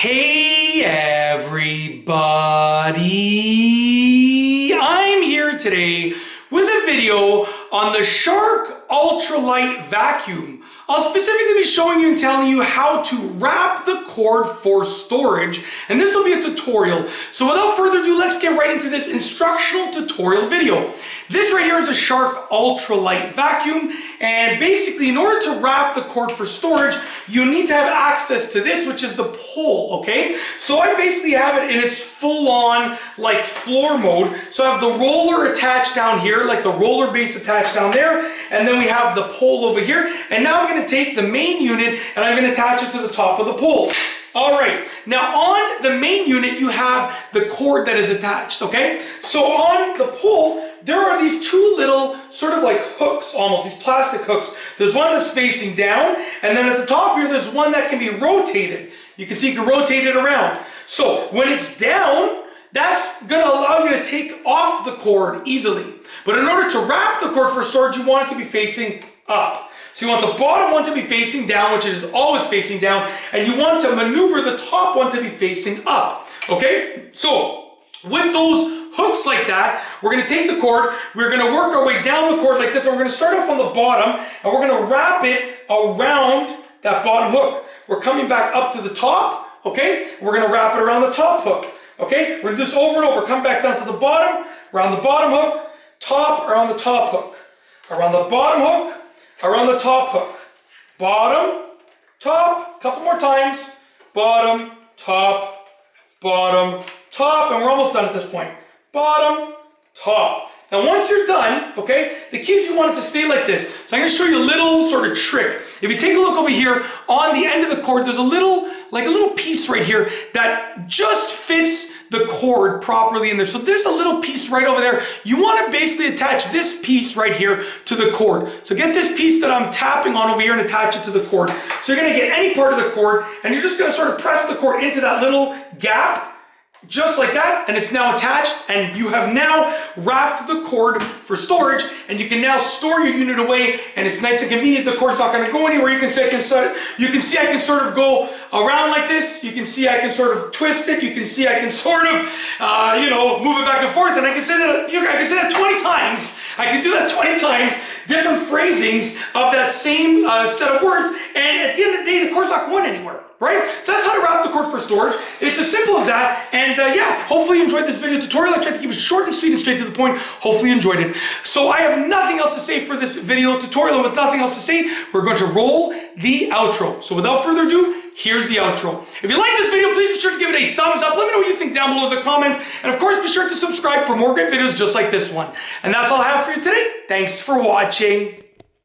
Hey everybody, I'm here today with a video on the Shark UltraLight Vacuum. I'll specifically be showing you and telling you how to wrap the cord for storage, and this will be a tutorial. So without further ado, let's get right into this instructional tutorial video. This right here is a Shark UltraLight Vacuum, and basically in order to wrap the cord for storage, you need to have access to this, which is the pole, okay? So I basically have it in its full-on like floor mode. So I have the roller attached down here, like the roller base attached down there, and then we have the pole over here, and now I'm going to take the main unit and I'm going to attach it to the top of the pole. Alright, now on the main unit you have the cord that is attached, okay? So on the pole there are these two little sort of like hooks, almost these plastic hooks. There's one that's facing down, and then at the top here there's one that can be rotated. You can see you can rotate it around. So when it's down, that's going to allow you to take off the cord easily. But in order to wrap the cord for storage, you want it to be facing up. So you want the bottom one to be facing down, which is always facing down, and you want to maneuver the top one to be facing up. Okay? So with those hooks like that, we're going to take the cord, we're going to work our way down the cord like this, and we're going to start off on the bottom, and we're going to wrap it around that bottom hook. We're coming back up to the top, okay? We're going to wrap it around the top hook. Okay, we're going to do this over and over. Come back down to the bottom, around the bottom hook, top, around the top hook. Around the bottom hook, around the top hook. Bottom, top, a couple more times. Bottom, top, and we're almost done at this point. Bottom, top. Now once you're done, okay, the key is you want it to stay like this. So I'm going to show you a little sort of trick. If you take a look over here, on the end of the cord, there's a little piece right here that just fits the cord properly in there. So there's a little piece right over there. You want to basically attach this piece right here to the cord. So get this piece that I'm tapping on over here and attach it to the cord. So you're going to get any part of the cord, and you're just going to sort of press the cord into that little gap, just like that, and it's now attached, and you have now wrapped the cord for storage, and you can now store your unit away, and it's nice and convenient. The cord's not going to go anywhere. You can see I can sort of go around like this. You can see I can sort of twist it. You can see I can sort of move it back and forth, and I can say that 20 times. I can do that 20 times, different phrasings of that same set of words, and at the end of the day the cord's not going anywhere. Right? So that's how to wrap the cord for storage. It's as simple as that. And yeah, hopefully you enjoyed this video tutorial. I tried to keep it short and sweet and straight to the point. Hopefully you enjoyed it. So I have nothing else to say for this video tutorial. And with nothing else to say, we're going to roll the outro. So without further ado, here's the outro. If you like this video, please be sure to give it a thumbs up. Let me know what you think down below as a comment. And of course, be sure to subscribe for more great videos just like this one. And that's all I have for you today. Thanks for watching.